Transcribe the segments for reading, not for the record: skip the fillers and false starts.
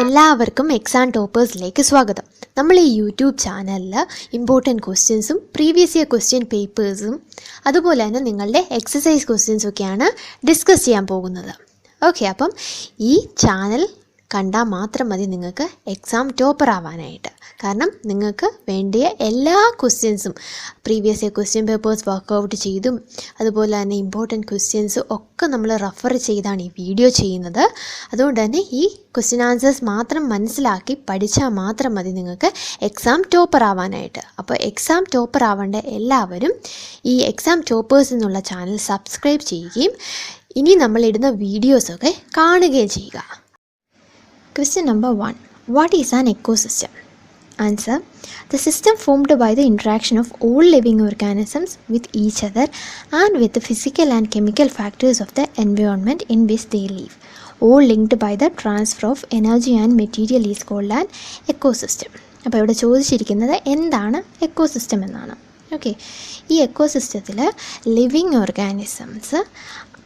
എല്ലാവർക്കും എക്സാം ടോപ്പേഴ്സിലേക്ക് സ്വാഗതം. നമ്മൾ ഈ യൂട്യൂബ് ചാനലിൽ ഇമ്പോർട്ടൻറ്റ് ക്വസ്റ്റ്യൻസും പ്രീവിയസ് ഇയർ ക്വസ്റ്റ്യൻ പേപ്പേഴ്സും അതുപോലെ തന്നെ നിങ്ങളുടെ എക്സസൈസ് ക്വസ്റ്റ്യൻസും ഒക്കെയാണ് ഡിസ്കസ് ചെയ്യാൻ പോകുന്നത്. ഓക്കെ, അപ്പം ഈ ചാനൽ കണ്ടാൽ മാത്രം മതി നിങ്ങൾക്ക് എക്സാം ടോപ്പർ ആവാനായിട്ട്. കാരണം നിങ്ങൾക്ക് വേണ്ടിയ എല്ലാ ക്വസ്റ്റ്യൻസും previous year question papers workout ചെയ്തും അതുപോലെ തന്നെ ഇമ്പോർട്ടൻറ്റ് ക്വസ്റ്റ്യൻസ് ഒക്കെ നമ്മൾ റെഫർ ചെയ്താണ് ഈ വീഡിയോ ചെയ്യുന്നത്. അതുകൊണ്ട് തന്നെ ഈ ക്വസ്റ്റ്യൻ ആൻസേഴ്സ് മാത്രം മനസ്സിലാക്കി പഠിച്ചാൽ മാത്രം മതി നിങ്ങൾക്ക് എക്സാം ടോപ്പർ ആവാനായിട്ട്. അപ്പോൾ എക്സാം ടോപ്പർ ആവേണ്ട എല്ലാവരും ഈ എക്സാം ടോപ്പേഴ്സ് എന്നുള്ള ചാനൽ സബ്സ്ക്രൈബ് ചെയ്യുകയും ഇനി നമ്മളിടുന്ന വീഡിയോസൊക്കെ കാണുകയും ചെയ്യുക. Question number 1. What is an ecosystem? Answer. The system formed by the interaction of all living organisms with each other and with the physical and chemical factors of the environment in which they live, all linked by the transfer of energy and material is called an ecosystem. അപ്പോൾ ഇവിടെ ചോദിച്ചിരിക്കുന്നത് എന്താണ് ecosystem എന്നാണ്. Okay, ഈ എക്കോസിസ്റ്റത്തിൽ living organisms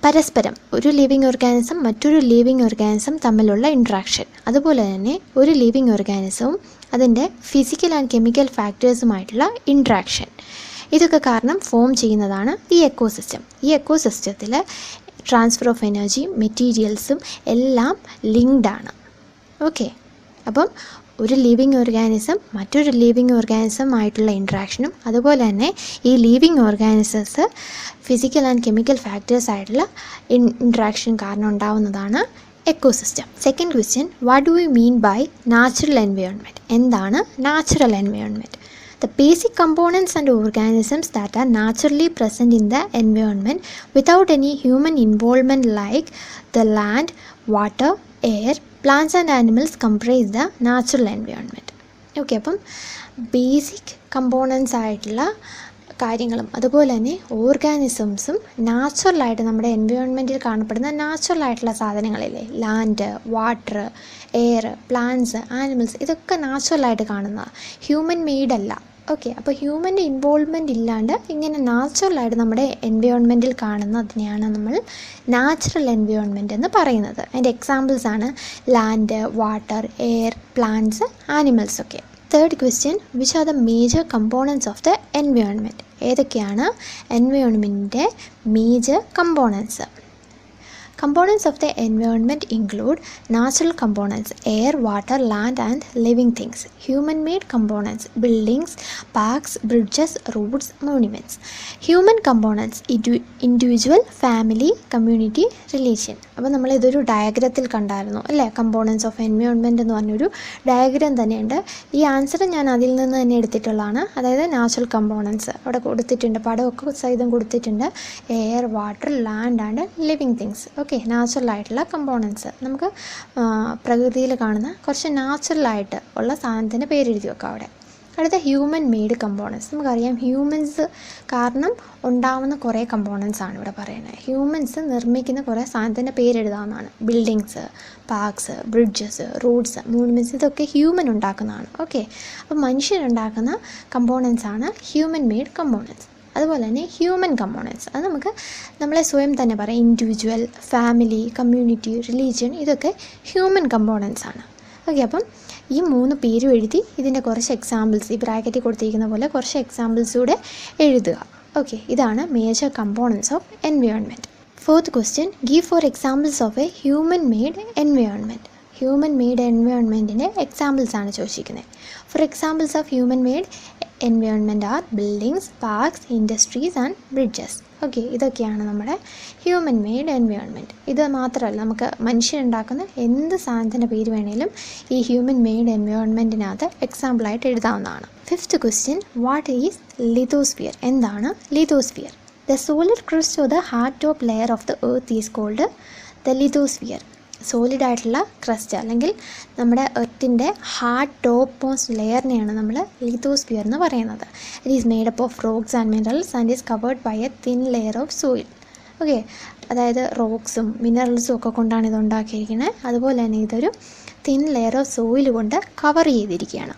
പരസ്പരം ഒരു living organism മറ്റൊരു living organism തമ്മിലുള്ള ഇൻട്രാക്ഷൻ, അതുപോലെ തന്നെ ഒരു ലിവിങ് ഓർഗാനിസവും അതിൻ്റെ ഫിസിക്കൽ ആൻഡ് കെമിക്കൽ ഫാക്ടേഴ്സുമായിട്ടുള്ള ഇൻട്രാക്ഷൻ, ഇതൊക്കെ കാരണം ഫോം ചെയ്യുന്നതാണ് ഈ എക്കോസിസ്റ്റം. ഈ എക്കോസിസ്റ്റത്തിൽ ട്രാൻസ്ഫർ ഓഫ് എനർജി മെറ്റീരിയൽസും എല്ലാം ലിങ്ക്ഡ് ആണ്. ഓക്കെ, അപ്പം ഒരു ലിവിങ് ഓർഗാനിസം മറ്റൊരു ലിവിങ് ഓർഗാനിസം ആയിട്ടുള്ള ഇൻട്രാക്ഷനും അതുപോലെ തന്നെ ഈ living organisms physical and chemical factors ആയിട്ടുള്ള ഇൻട്രാക്ഷൻ കാരണം ഉണ്ടാവുന്നതാണ് ecosystem. Second question, what do you mean by natural environment? എന്താണ് natural environment? The basic components and organisms that are naturally present in the environment without any human involvement like the land, water, air, plants and animals comprise the natural environment. Okay, അപ്പം basic components ആയിട്ടുള്ള കാര്യങ്ങളും അതുപോലെ തന്നെ ഓർഗാനിസംസും നാച്ചുറലായിട്ട് നമ്മുടെ എൻവയോൺമെൻറ്റിൽ കാണപ്പെടുന്ന നാച്ചുറലായിട്ടുള്ള സാധനങ്ങളില്ലേ, land, water, air, plants, animals, ഇതൊക്കെ നാച്ചുറലായിട്ട് കാണുന്നതാണ്, ഹ്യൂമൻ മെയ്ഡ് അല്ല. ഓക്കെ, അപ്പോൾ ഹ്യൂമൻ്റെ ഇൻവോൾവ്മെൻറ്റ് ഇല്ലാണ്ട് ഇങ്ങനെ നാച്ചുറലായിട്ട് നമ്മുടെ എൻവയോൺമെൻറ്റിൽ കാണുന്നതിനെയാണ് നമ്മൾ നാച്ചുറൽ എൻവയോൺമെൻറ്റ് എന്ന് പറയുന്നത്. അതിൻ്റെ എക്സാമ്പിൾസാണ് land, water, air, plants, animals ഒക്കെ. Third question, which are the major components of the environment? ഏതൊക്കെയാണ് എൻവയോൺമെൻറ്റിൻ്റെ major components? Components of the environment include natural components, air, water, land and living things. Human-made components, buildings, parks, bridges, roads, monuments. Human components, individual, family, community, religion. അപ്പോൾ നമ്മളിതൊരു ഡയഗ്രത്തിൽ കണ്ടായിരുന്നു അല്ലേ, components of environment എന്ന് പറഞ്ഞൊരു diagram തന്നെയുണ്ട്. ഈ answer ഞാൻ അതിൽ നിന്ന് തന്നെ എടുത്തിട്ടുള്ളതാണ്. അതായത് നാച്ചുറൽ കമ്പോണൻസ് അവിടെ കൊടുത്തിട്ടുണ്ട്, പടമൊക്കെ സഹിതം കൊടുത്തിട്ടുണ്ട്. Air, water, land and living things. Okay, നാച്ചുറലായിട്ടുള്ള കമ്പോണൻസ്, നമുക്ക് പ്രകൃതിയിൽ കാണുന്ന കുറച്ച് നാച്ചുറലായിട്ട് ഉള്ള സാധനത്തിൻ്റെ പേരെഴുതി വെക്കാം അവിടെ. അടുത്ത ഹ്യൂമൻ മെയ്ഡ് കമ്പോണൻസ്. നമുക്കറിയാം ഹ്യൂമൻസ് കാരണം ഉണ്ടാവുന്ന കുറേ കമ്പോണൻസ് ആണ് ഇവിടെ പറയുന്നത്. ഹ്യൂമൻസ് നിർമ്മിക്കുന്ന കുറേ സാധനത്തിൻ്റെ പേരെഴുതാവുന്നതാണ്. Buildings, parks, bridges, roads, monuments, ഇതൊക്കെ ഹ്യൂമൻ ഉണ്ടാക്കുന്നതാണ്. ഓക്കെ, അപ്പോൾ മനുഷ്യരുണ്ടാക്കുന്ന കമ്പോണൻസ് ആണ് ഹ്യൂമൻ മെയ്ഡ് കമ്പോണൻസ്. അതുപോലെ തന്നെ ഹ്യൂമൻ കമ്പോണൻസ്, അത് നമുക്ക് നമ്മളെ സ്വയം തന്നെ പറയാം. ഇൻഡിവിജ്വൽ, ഫാമിലി, കമ്മ്യൂണിറ്റി, റിലീജിയൻ, ഇതൊക്കെ ഹ്യൂമൻ കമ്പോണൻസ് ആണ്. ഓക്കെ, അപ്പം ഈ 3 പേരും എഴുതി ഇതിൻ്റെ കുറച്ച് എക്സാമ്പിൾസ് ഈ ബ്രാക്കറ്റിൽ കൊടുത്തിരിക്കുന്ന പോലെ കുറച്ച് എക്സാമ്പിൾസ് കൂടെ എഴുതുക. ഓക്കെ, ഇതാണ് major components of environment. Fourth question, give 4 examples of a human made environment. Human made എൻവയോൺമെൻറ്റിൻ്റെ എക്സാമ്പിൾസ് ആണ് ചോദിച്ചിരിക്കുന്നത്. Four examples of human made environment are buildings, parks, industries and bridges. Okay, ഇതൊക്കെയാണ് നമ്മുടെ human made environment. ഇത് മാത്രമല്ല, നമുക്ക് മനുഷ്യരുണ്ടാക്കുന്ന എന്ത് സാധനത്തിൻ്റെ പേര് വേണേലും ഈ ഹ്യൂമൻ മെയ്ഡ് എൻവയോൺമെൻറ്റിനകത്ത് എക്സാമ്പിളായിട്ട് എഴുതാവുന്നതാണ്. Fifth question, what is lithosphere? എന്താണ് lithosphere? The solid crust of the hard top layer of the earth is called the lithosphere. സോളിഡായിട്ടുള്ള ക്രസ്റ്റ് അല്ലെങ്കിൽ നമ്മുടെ എർത്തിൻ്റെ ഹാർഡ് ടോപ്പ് മോസ്റ്റ് ലെയറിനെയാണ് നമ്മൾ ലിത്തോസ്ഫിയർ എന്ന് പറയുന്നത്. It is made up of rocks and minerals and is covered by a thin layer of soil. Okay, അതായത് റോക്സും മിനറൽസും ഒക്കെ കൊണ്ടാണ് ഇത് ഉണ്ടാക്കിയിരിക്കുന്നത്. അതുപോലെ തന്നെ ഇതൊരു തിൻ ലെയർ ഓഫ് സോയിൽ കൊണ്ട് കവർ ചെയ്തിരിക്കുകയാണ്.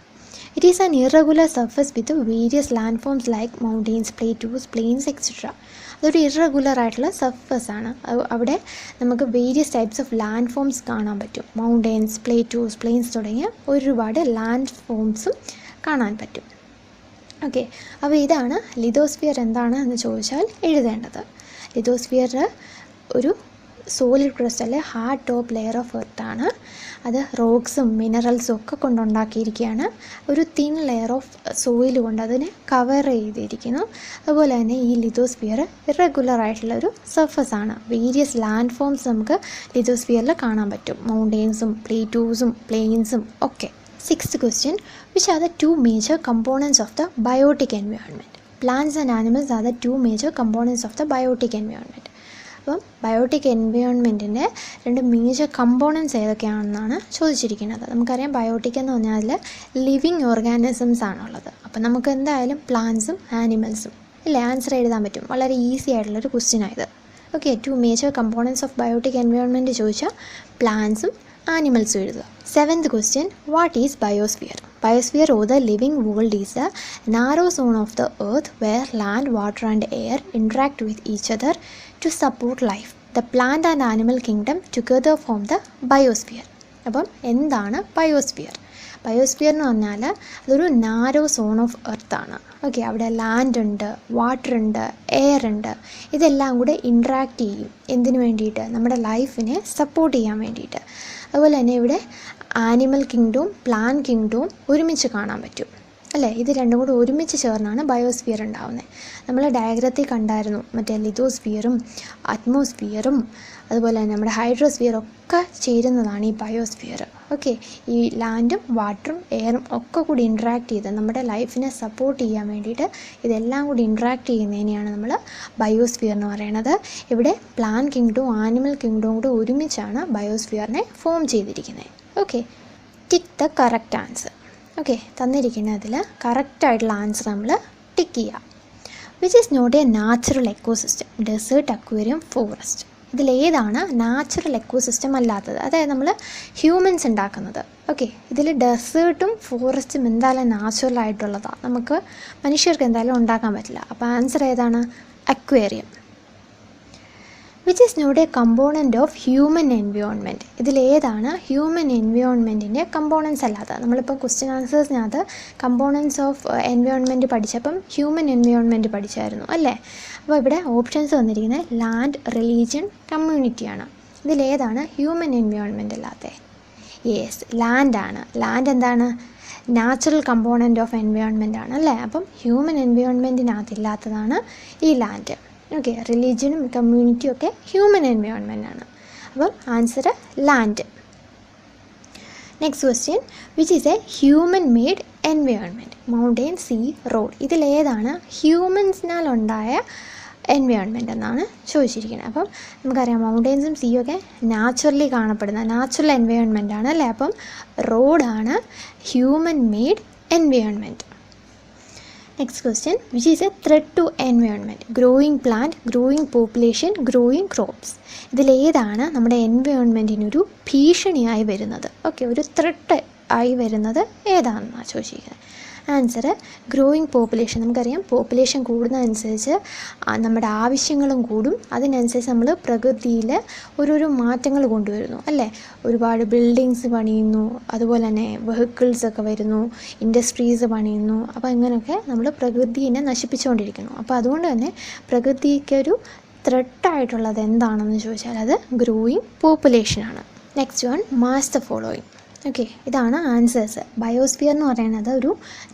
It is an irregular surface with various landforms like mountains, plateaus, plains, etc. അതൊരു ഇറഗുലർ ആയിട്ടുള്ള സർഫസ് ആണ്. അവിടെ നമുക്ക് various types of land forms കാണാൻ പറ്റും. മൗണ്ടെയ്ൻസ്, പ്ലേറ്റൂസ്, പ്ലെയിൻസ് തുടങ്ങിയ ഒരുപാട് ലാൻഡ് ഫോംസും കാണാൻ പറ്റും. ഓക്കെ, അപ്പോൾ ഇതാണ് ലിതോസ്ഫിയർ എന്താണ് എന്ന് ചോദിച്ചാൽ എഴുതേണ്ടത്. ലിതോസ്ഫിയർ ഒരു solid crystal hard top layer of എർത്താണ്. അത് റോക്സും മിനറൽസും ഒക്കെ കൊണ്ടുണ്ടാക്കിയിരിക്കുകയാണ്. ഒരു തിൻ ലെയർ ഓഫ് സോയിൽ കൊണ്ട് അതിനെ കവർ ചെയ്തിരിക്കുന്നു. അതുപോലെ തന്നെ ഈ ലിതോസ്ഫിയർ ഇറഗുലർ ആയിട്ടുള്ള ഒരു സർഫസ് ആണ്. വേരിയസ് ലാൻഡ് ഫോംസ് നമുക്ക് ലിതോസ്ഫിയറിൽ കാണാൻ പറ്റും. മൗണ്ടെയ്ൻസും പ്ലേറ്റൂസും പ്ലെയിൻസും ഒക്കെ. 6th question, which are the two major components of the biotic environment? Plants and animals are the two major components of the biotic environment. അപ്പം ബയോട്ടിക് എൻവയോൺമെൻറ്റിൻ്റെ 2 മേജർ കമ്പോണൻസ് ഏതൊക്കെയാണെന്നാണ് ചോദിച്ചിരിക്കുന്നത്. നമുക്കറിയാം biotic എന്ന് പറഞ്ഞാൽ living organisms ആണുള്ളത്. അപ്പം നമുക്ക് എന്തായാലും പ്ലാന്റ്സും ആനിമൽസും ഇല്ലേ ആൻസർ എഴുതാൻ പറ്റും. വളരെ ഈസി ആയിട്ടുള്ളൊരു ക്വസ്റ്റ്യനായത്. Okay, 2 major components of biotic environment ചോദിച്ചാൽ പ്ലാന്റ്സും ആനിമൽസും എഴുതുക. 7th question, what is biosphere? Biosphere or the living world is a narrow zone of the earth where land, water and air interact with each other to support life. The plant and animal kingdom together form the biosphere. അപ്പം എന്താണ് biosphere? Biosphere എന്ന് പറഞ്ഞാൽ അതൊരു narrow zone of എർത്താണ്. Okay, അവിടെ land ഉണ്ട്, water ഉണ്ട്, air ഉണ്ട്. ഇതെല്ലാം കൂടെ ഇൻട്രാക്റ്റ് ചെയ്യും. എന്തിനു വേണ്ടിയിട്ട്? നമ്മുടെ ലൈഫിനെ സപ്പോർട്ട് ചെയ്യാൻ വേണ്ടിയിട്ട്. അതുപോലെ തന്നെ ഇവിടെ ആനിമൽ കിങ്ഡവും പ്ലാന്റ് കിങ്ഡവും ഒരുമിച്ച് കാണാൻ പറ്റും അല്ലേ? ഇത് രണ്ടും കൂടി ഒരുമിച്ച് ചേർന്നാണ് ബയോസ്ഫിയർ ഉണ്ടാകുന്നത്. നമ്മൾ ഡയഗ്രത്തിൽ കണ്ടായിരുന്നു മറ്റേ ലിതോസ്ഫിയറും അറ്റ്മോസ്ഫിയറും അതുപോലെ തന്നെ നമ്മുടെ ഹൈഡ്രോസ്ഫിയറും ഒക്കെ ചേരുന്നതാണ് ഈ ബയോസ്ഫിയർ. ഓക്കെ, ഈ ലാൻഡും വാട്ടറും എയറും ഒക്കെ കൂടി ഇൻട്രാക്ട് ചെയ്ത് നമ്മുടെ ലൈഫിനെ സപ്പോർട്ട് ചെയ്യാൻ വേണ്ടിയിട്ട് ഇതെല്ലാം കൂടി ഇൻട്രാക്ട് ചെയ്യുന്നതിനെയാണ് നമ്മൾ ബയോസ്ഫിയർ എന്ന് പറയുന്നത്. ഇവിടെ പ്ലാന്റ് കിങ്ഡവും ആനിമൽ കിങ്ഡവും കൂടി ഒരുമിച്ചാണ് ബയോസ്ഫിയറിനെ ഫോം ചെയ്തിരിക്കുന്നത്. Okay, tick the correct answer. Okay, തന്നിരിക്കുന്നതിൽ കറക്റ്റായിട്ടുള്ള ആൻസർ നമ്മൾ ടിക്ക് ചെയ്യുക. Which is not a natural ecosystem? Desert, aquarium, forest. ഇതിലേതാണ് നാച്ചുറൽ എക്കോസിസ്റ്റം അല്ലാത്തത്? അതായത് നമ്മൾ ഹ്യൂമൻസ് ഉണ്ടാക്കുന്നത്. ഓക്കെ, ഇതിൽ ഡെസേർട്ടും ഫോറസ്റ്റും എന്തായാലും നാച്ചുറൽ ആയിട്ടുള്ളതാണ്. നമുക്ക് മനുഷ്യർക്ക് എന്തായാലും ഉണ്ടാക്കാൻ പറ്റില്ല. അപ്പോൾ ആൻസർ ഏതാണ്? Aquarium. Which is not a component of human environment? ഇതിലേതാണ് ഹ്യൂമൻ എൻവയോൺമെൻറ്റിൻ്റെ കമ്പോണൻസ് അല്ലാത്തത്? നമ്മളിപ്പോൾ ക്വസ്റ്റ്യൻ ആൻസേഴ്സിനകത്ത് കമ്പോണൻസ് ഓഫ് എൻവയോൺമെൻറ്റ് പഠിച്ചപ്പം ഹ്യൂമൻ എൻവയോൺമെൻറ്റ് പഠിച്ചായിരുന്നു അല്ലേ? അപ്പോൾ ഇവിടെ ഓപ്ഷൻസ് വന്നിരിക്കുന്നത് ലാൻഡ്, റിലീജിയൻ, കമ്മ്യൂണിറ്റിയാണ്. ഇതിലേതാണ് ഹ്യൂമൻ എൻവയോൺമെൻറ്റ് അല്ലാത്തത്? യെസ്, ലാൻഡാണ്. ലാൻഡ് എന്താണ്? നാച്ചുറൽ കമ്പോണൻറ്റ് ഓഫ് എൻവയോൺമെൻറ്റ് ആണ് അല്ലേ? അപ്പം ഹ്യൂമൻ എൻവയോൺമെൻറ്റിനകത്തില്ലാത്തതാണ് ഈ ലാൻഡ്. ഓക്കെ, റിലീജിയനും കമ്മ്യൂണിറ്റിയും ഒക്കെ ഹ്യൂമൻ എൻവയോൺമെൻ്റ് ആണ്. അപ്പം answer land. Next question, which is a human made environment? Mountain, sea, road. ഇതിലേതാണ് ഹ്യൂമൻസിനാൽ ഉണ്ടായ എൻവയോൺമെൻറ്റ് എന്നാണ് ചോദിച്ചിരിക്കുന്നത്. അപ്പം നമുക്കറിയാം മൗണ്ടെയിൻസും സീയും ഒക്കെ നാച്ചുറലി കാണപ്പെടുന്ന നാച്ചുറൽ എൻവയോൺമെൻ്റ് ആണ് അല്ലേ? അപ്പം റോഡാണ് human made environment. Next question, which is a threat to environment? Growing plant, growing population, growing crops. ഇതിലേതാണ് നമ്മുടെ എൻവയോൺമെൻറ്റിനൊരു ഭീഷണിയായി വരുന്നത്? ഓക്കെ, ഒരു ത്രെട്ട് ആയി വരുന്നത് ഏതാണെന്നാണ് ചോദിച്ചിരിക്കുന്നത്. Answer growing population. നമുക്കറിയാം പോപ്പുലേഷൻ കൂടുന്നതനുസരിച്ച് നമ്മുടെ ആവശ്യങ്ങളും കൂടും. അതിനനുസരിച്ച് നമ്മൾ പ്രകൃതിയിൽ ഓരോരോ മാറ്റങ്ങൾ കൊണ്ടുവരുന്നു അല്ലേ? ഒരുപാട് ബിൽഡിങ്സ് പണിയുന്നു, അതുപോലെ തന്നെ വെഹിക്കിൾസൊക്കെ വരുന്നു, ഇൻഡസ്ട്രീസ് പണിയുന്നു. അപ്പോൾ ഇങ്ങനെയൊക്കെ നമ്മൾ പ്രകൃതിയെ നശിപ്പിച്ചുകൊണ്ടിരിക്കുന്നു. അപ്പോൾ അതുകൊണ്ട് തന്നെ പ്രകൃതിക്കൊരു ത്രെട്ടായിട്ടുള്ളത് എന്താണെന്ന് ചോദിച്ചാൽ അത് ഗ്രോയിങ് പോപ്പുലേഷനാണ്. Next one, match the following. Okay, ഇതാണ് ആൻസേഴ്സ്. ബയോസ്ഫിയർ എന്ന് പറയുന്നത് ഒരു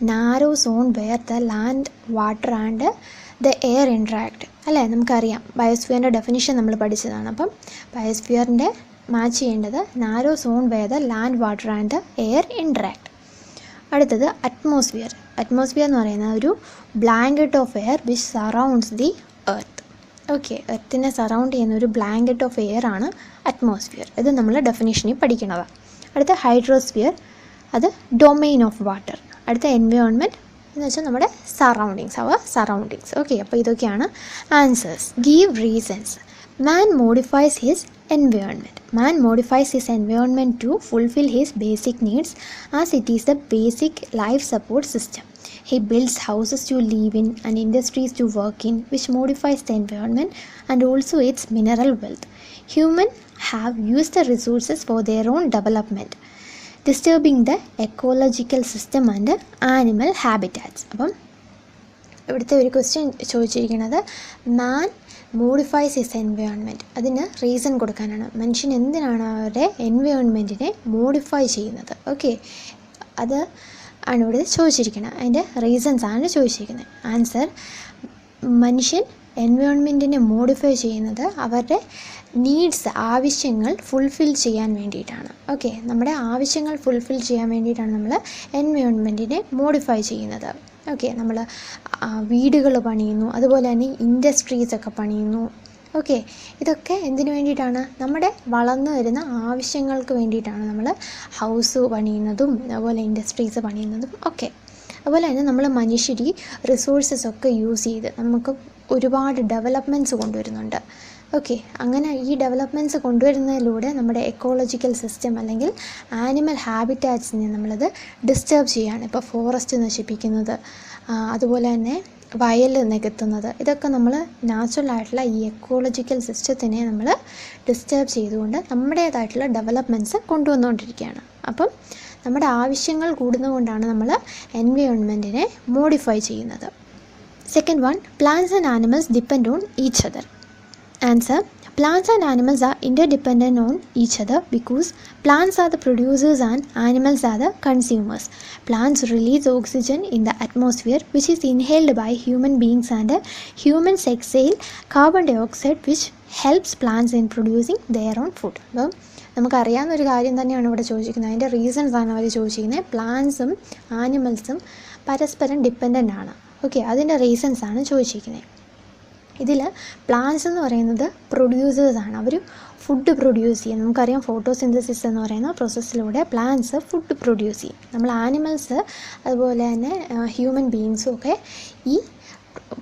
narrow zone where the land, water and the air interact അല്ലേ? നമുക്കറിയാം ബയോസ്ഫിയറിൻ്റെ ഡെഫിനിഷൻ നമ്മൾ പഠിച്ചതാണ്. അപ്പം ബയോസ്ഫിയറിൻ്റെ മാച്ച് ചെയ്യേണ്ടത് narrow zone where the land, water and the air interact. അടുത്തത് അറ്റ്മോസ്ഫിയർ. അറ്റ്മോസ്ഫിയർ എന്ന് പറയുന്നത് ഒരു blanket of air which surrounds the earth. Okay, എർത്തിനെ സറൗണ്ട് ചെയ്യുന്ന ഒരു ബ്ലാങ്കറ്റ് ഓഫ് എയർ ആണ് അറ്റ്മോസ്ഫിയർ. ഇത് നമ്മൾ ഡെഫിനിഷനിൽ പഠിക്കുന്നതാണ്. അടുത്ത ഹൈഡ്രോസ്ഫിയർ, അത് ഡൊമെയിൻ ഓഫ് വാട്ടർ. അടുത്ത എൻവയോൺമെൻറ്റ് എന്ന് വെച്ചാൽ നമ്മുടെ സറൗണ്ടിങ്സ്, അവർ സറൗണ്ടിങ്സ്. ഓക്കെ, അപ്പോൾ ഇതൊക്കെയാണ് answers. Give reasons. Man modifies his environment. Man modifies his environment to fulfill his basic needs as it is the basic life support system. He builds houses to live in and industries to work in, which modifies the environment and also its mineral wealth. Humans have used the resources for their own development, disturbing the ecological system and animal habitats. അപ്പം ഇവിടുത്തെ ഒരു question ചോദിച്ചിരിക്കുന്നത് മാൻ modifies his environment. അതിന് reason കൊടുക്കാനാണ്. മനുഷ്യൻ എന്തിനാണ് അവരുടെ എൻവയോൺമെൻറ്റിനെ modify ചെയ്യുന്നത്? ഓക്കെ, അത് ആണ് ഇവിടെ ചോദിച്ചിരിക്കുന്നത്. അതിൻ്റെ റീസൺസ് ആണ് ചോദിച്ചിരിക്കുന്നത്. ആൻസർ: മനുഷ്യൻ എൻവയോൺമെൻറ്റിനെ മോഡിഫൈ ചെയ്യുന്നത് അവരുടെ നീഡ്സ്, ആവശ്യങ്ങൾ ഫുൾഫിൽ ചെയ്യാൻ വേണ്ടിയിട്ടാണ്. ഓക്കെ, നമ്മുടെ ആവശ്യങ്ങൾ ഫുൾഫിൽ ചെയ്യാൻ വേണ്ടിയിട്ടാണ് നമ്മൾ എൻവയോൺമെൻറ്റിനെ മോഡിഫൈ ചെയ്യുന്നത്. ഓക്കെ, നമ്മൾ വീടുകൾ പണിയുന്നു, അതുപോലെ തന്നെ ഇൻഡസ്ട്രീസൊക്കെ പണിയുന്നു. ഓക്കെ, ഇതൊക്കെ എന്തിനു വേണ്ടിയിട്ടാണ്? നമ്മുടെ വളർന്നു വരുന്ന ആവശ്യങ്ങൾക്ക് വേണ്ടിയിട്ടാണ് നമ്മൾ ഹൗസ് പണിയുന്നതും അതുപോലെ ഇൻഡസ്ട്രീസ് പണിയുന്നതും ഒക്കെ. അതുപോലെ തന്നെ നമ്മൾ മനുഷ്യർ ഈ റിസോഴ്സസൊക്കെ യൂസ് ചെയ്ത് നമുക്ക് ഒരുപാട് ഡെവലപ്മെൻറ്റ്സ് കൊണ്ടുവരുന്നുണ്ട്. ഓക്കെ, അങ്ങനെ ഈ ഡെവലപ്മെൻറ്റ്സ് കൊണ്ടുവരുന്നതിലൂടെ നമ്മുടെ എക്കോളജിക്കൽ സിസ്റ്റം അല്ലെങ്കിൽ ആനിമൽ ഹാബിറ്റാറ്റ്സിനെ നമ്മളത് ഡിസ്റ്റർബ് ചെയ്യുകയാണ്. ഇപ്പോൾ ഫോറസ്റ്റ് നശിപ്പിക്കുന്നത്, അതുപോലെ തന്നെ വയൽ നികത്തുന്നത്, ഇതൊക്കെ നമ്മൾ നാച്ചുറലായിട്ടുള്ള ഈ എക്കോളജിക്കൽ സിസ്റ്റത്തിനെ നമ്മൾ ഡിസ്റ്റർബ് ചെയ്തുകൊണ്ട് നമ്മുടേതായിട്ടുള്ള ഡെവലപ്മെൻറ്റ്സ് കൊണ്ടുവന്നുകൊണ്ടിരിക്കുകയാണ്. അപ്പം നമ്മുടെ ആവശ്യങ്ങൾ കൂടുന്നതുകൊണ്ടാണ് നമ്മൾ എൻവയോൺമെൻറ്റിനെ മോഡിഫൈ ചെയ്യുന്നത്. Second one, plants and animals depend on each other. Answer: plants and animals are interdependent on each other because plants are the producers and animals are the consumers. Plants release oxygen in the atmosphere which is inhaled by human beings and humans exhale carbon dioxide which helps plants in producing their own food. അപ്പം നമുക്കറിയാവുന്ന ഒരു കാര്യം തന്നെയാണ് ഇവിടെ ചോദിച്ചിരിക്കുന്നത്. അതിൻ്റെ റീസൺസാണ് അവർ ചോദിച്ചിരിക്കുന്നത്. പ്ലാന്റ്സും ആനിമൽസും പരസ്പരം ഡിപ്പെൻഡൻ്റ് ആണ്. ഓക്കെ, അതിൻ്റെ റീസൺസാണ് ചോദിച്ചിരിക്കുന്നത്. ഇതിൽ പ്ലാന്റ്സ് എന്ന് പറയുന്നത് പ്രൊഡ്യൂസേഴ്സാണ്. അവർ ഫുഡ് പ്രൊഡ്യൂസ് ചെയ്യും. നമുക്കറിയാം ഫോട്ടോസിന്തസിസ് എന്ന് പറയുന്ന പ്രോസസ്സിലൂടെ പ്ലാന്റ്സ് ഫുഡ് പ്രൊഡ്യൂസ് ചെയ്യും. നമ്മൾ ആനിമൽസ് അതുപോലെ തന്നെ ഹ്യൂമൻ ബീയിങ്സും ഒക്കെ ഈ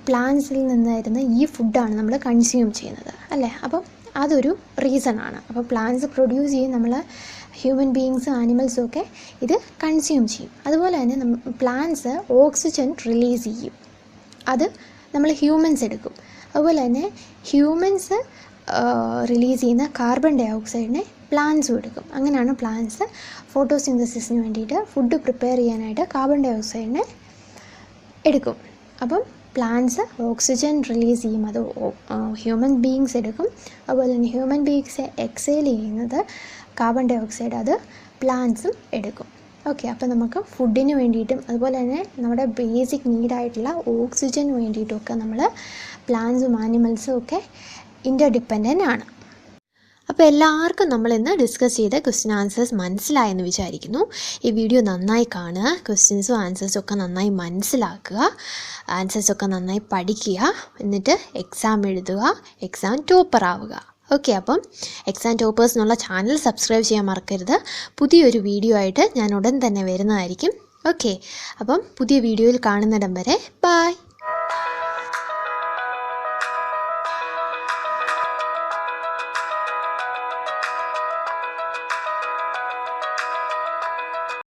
പ്ലാന്റ്സിൽ നിന്ന് വരുന്ന ഈ ഫുഡാണ് നമ്മൾ കൺസ്യൂം ചെയ്യുന്നത്, അല്ലേ? അപ്പം അതൊരു റീസണാണ്. അപ്പോൾ പ്ലാന്റ്സ് പ്രൊഡ്യൂസ് ചെയ്യും, നമ്മൾ ഹ്യൂമൻ ബീയിങ്സും ആനിമൽസും ഒക്കെ ഇത് കൺസ്യൂം ചെയ്യും. അതുപോലെ തന്നെ പ്ലാന്റ്സ് ഓക്സിജൻ റിലീസ് ചെയ്യും, അത് നമ്മൾ ഹ്യൂമൻസ് എടുക്കും. അതുപോലെ തന്നെ ഹ്യൂമൻസ് റിലീസ് ചെയ്യുന്ന കാർബൺ ഡൈ ഓക്സൈഡിനെ പ്ലാന്റ്സും എടുക്കും. അങ്ങനെയാണ് പ്ലാന്റ്സ് ഫോട്ടോസിന്തസിസിന് വേണ്ടിയിട്ട് ഫുഡ് പ്രിപ്പയർ ചെയ്യാനായിട്ട് കാർബൺ ഡൈ ഓക്സൈഡിനെ എടുക്കും. അപ്പം പ്ലാന്റ്സ് ഓക്സിജൻ റിലീസ് ചെയ്യും, അത് ഹ്യൂമൻ ബീയിങ്സ് എടുക്കും. അതുപോലെ തന്നെ ഹ്യൂമൻ ബീയിങ്സ് എക്സേൽ ചെയ്യുന്നത് കാർബൺ ഡൈ ഓക്സൈഡ്, അത് പ്ലാന്റ്സും എടുക്കും. ഓക്കെ, അപ്പോൾ നമുക്ക് ഫുഡിന് വേണ്ടിയിട്ടും അതുപോലെ തന്നെ നമ്മുടെ ബേസിക് നീഡായിട്ടുള്ള ഓക്സിജന് വേണ്ടിയിട്ടുമൊക്കെ നമ്മൾ പ്ലാന്റ്സും ആനിമൽസും ഒക്കെ ഇൻ്റർഡിപ്പെൻഡൻ്റ് ആണ്. അപ്പോൾ എല്ലാവർക്കും നമ്മളിന്ന് ഡിസ്കസ് ചെയ്ത ക്വസ്റ്റ്യൻ ആൻസേഴ്സ് മനസ്സിലായെന്ന് വിചാരിക്കുന്നു. ഈ വീഡിയോ നന്നായി കാണുക, ക്വസ്റ്റ്യൻസും ആൻസേഴ്സും ഒക്കെ നന്നായി മനസ്സിലാക്കുക, ആൻസേഴ്സൊക്കെ നന്നായി പഠിക്കുക, എന്നിട്ട് എക്സാം എഴുതുക, എക്സാം ടോപ്പർ ആവുക. ഓക്കെ, അപ്പം എക്സാം ടോപ്പേഴ്സ് എന്നുള്ള ചാനൽ സബ്സ്ക്രൈബ് ചെയ്യാൻ മറക്കരുത്. പുതിയൊരു വീഡിയോ ആയിട്ട് ഞാൻ ഉടൻ തന്നെ വരുന്നതായിരിക്കും. ഓക്കെ, അപ്പം പുതിയ വീഡിയോയിൽ കാണുന്നിടം വരെ ബൈ.